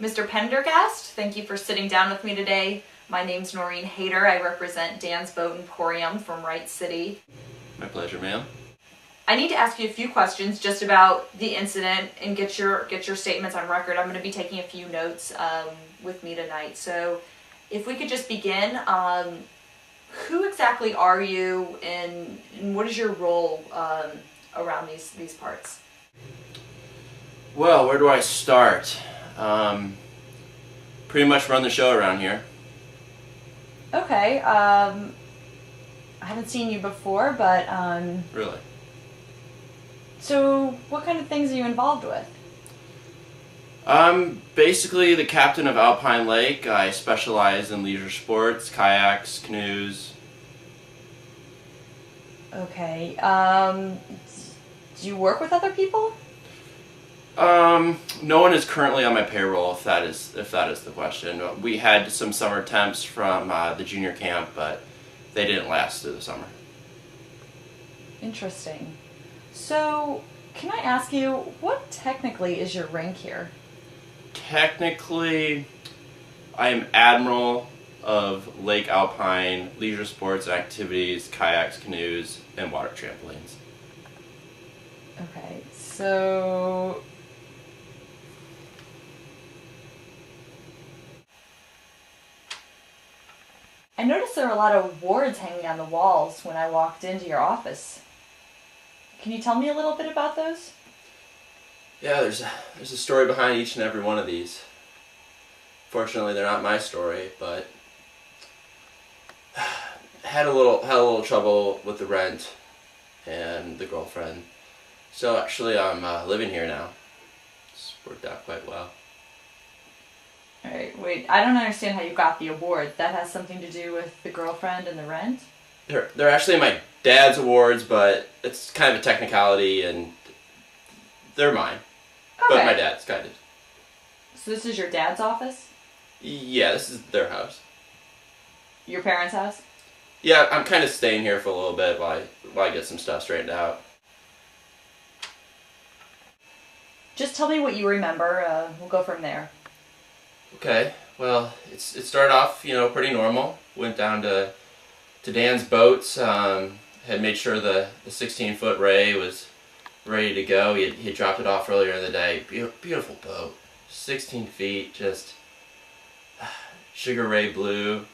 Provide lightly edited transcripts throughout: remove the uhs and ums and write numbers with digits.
Mr. Pendergast, thank you for sitting down with me today. My name's Noreen Hayter. I represent Dan's Boat Emporium from Wright City. My pleasure, ma'am. I need to ask you a few questions just about the incident and get your statements on record. I'm going to be taking a few notes with me tonight. So if we could just begin, who exactly are you and what is your role around these parts? Well, where do I start? Pretty much run the show around here. Okay. I haven't seen you before, but... Really? So, what kind of things are you involved with? I'm basically the captain of Alpine Lake. I specialize in leisure sports, kayaks, canoes. Okay. Do you work with other people? No one is currently on my payroll, if that is the question. We had some summer temps from the junior camp, but they didn't last through the summer. Interesting. So, can I ask you, what technically is your rank here? Technically, I am Admiral of Lake Alpine Leisure Sports and Activities, kayaks, canoes, and water trampolines. Okay, so... I noticed there were a lot of awards hanging on the walls when I walked into your office. Can you tell me a little bit about those? Yeah, there's a story behind each and every one of these. Fortunately, they're not my story, but had a little trouble with the rent and the girlfriend. So actually, I'm living here now. It's worked out quite well. Alright, wait, I don't understand how you got the award. That has something to do with the girlfriend and the rent? They're actually my dad's awards, but it's kind of a technicality, and they're mine. Okay. But my dad's kind of. So this is your dad's office? Yeah, this is their house. Your parents' house? Yeah, I'm kind of staying here for a little bit while I get some stuff straightened out. Just tell me what you remember. We'll go from there. Okay, well, it started off, pretty normal. Went down to Dan's boats, had made sure the 16-foot ray was ready to go. He had dropped it off earlier in the day. Beautiful boat. 16 feet, just sugar ray blue.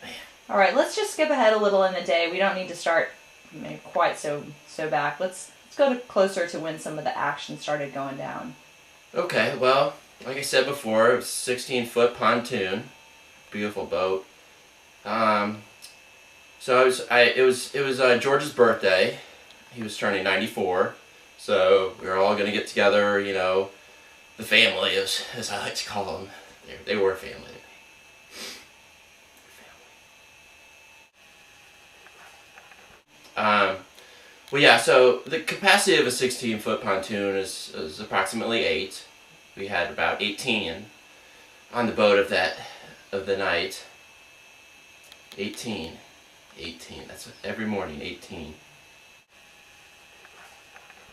Man. Alright, let's just skip ahead a little in the day. We don't need to start quite so back. Let's go closer to when some of the action started going down. Okay, well, like I said before, it was a 16-foot pontoon. Beautiful boat. So it was George's birthday. He was turning 94. So we were all going to get together, the family, as I like to call them. They were a family to me. Well, yeah, so the capacity of a 16-foot pontoon is approximately 8. We had about 18 on the boat of the night. 18. That's every morning, 18.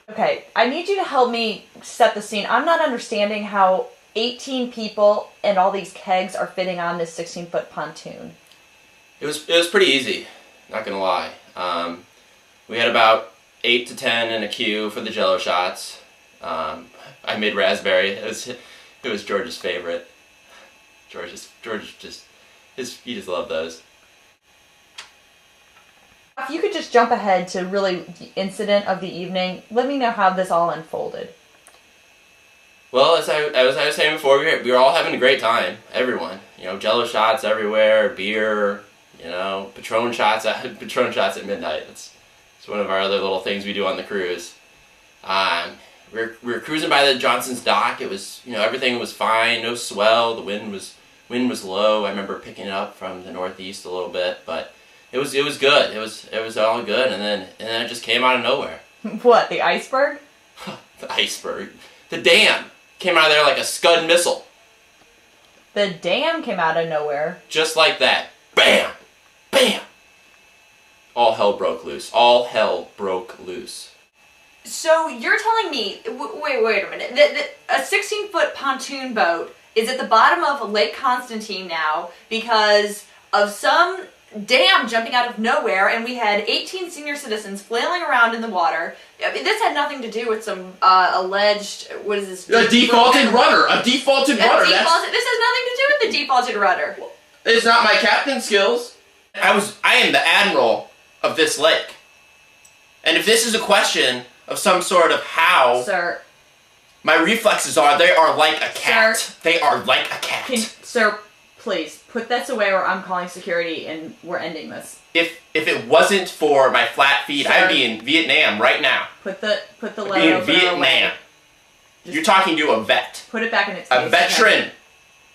Okay, I need you to help me set the scene. I'm not understanding how 18 people and all these kegs are fitting on this 16-foot pontoon. It was pretty easy, not gonna lie. We had about 8 to 10 in a queue for the Jello shots. I made raspberry. It was George's favorite. George just loved those. If you could just jump ahead to really the incident of the evening, let me know how this all unfolded. Well, as I was saying before, we were all having a great time. Everyone, Jello shots everywhere, beer, Patron shots at midnight. It's one of our other little things we do on the cruise. We were cruising by the Johnson's dock. It was, everything was fine, no swell. The wind was low. I remember picking it up from the northeast a little bit, but it was good. It was all good, and then it just came out of nowhere. What, the iceberg? The iceberg. The dam came out of there like a Scud missile. The dam came out of nowhere. Just like that. Bam! Bam! All hell broke loose. All hell broke loose. So you're telling me, wait a minute, that a 16-foot pontoon boat is at the bottom of Lake Constantine now because of some dam jumping out of nowhere, and we had 18 senior citizens flailing around in the water. I mean, this had nothing to do with some alleged, what is this? A defaulted rudder. A defaulted rudder. This has nothing to do with the defaulted rudder. It's not my captain skills. I am the admiral of this lake. And if this is a question of some sort of how, sir, my reflexes are, they are like a cat. Sir, they are like a cat. Sir, please, put this away or I'm calling security and we're ending this. If it wasn't for my flat feet, I'd be in Vietnam right now. Put the letter I'd be in opener Vietnam. away. You're talking to a vet. Put it back in its case. A veteran.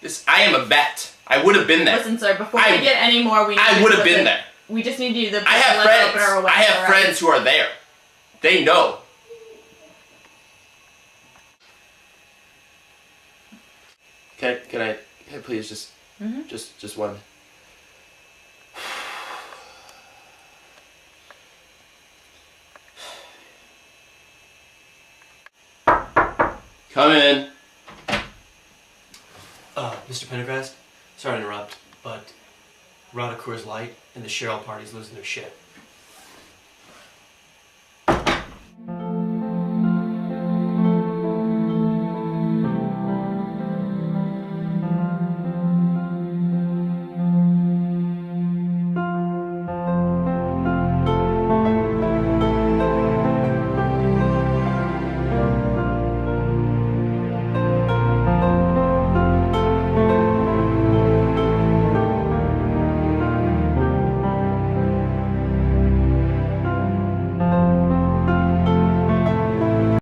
Okay? I am a vet. I would have been there. Listen, sir, before we get any more, I would have been there. We just need you to put I have the letter opener friends. away. I have friends who are there. They know. Can I please just just one. Come in. Mr. Pendergrast, sorry to interrupt, but we're out of Coors Light and the Cheryl party's losing their shit.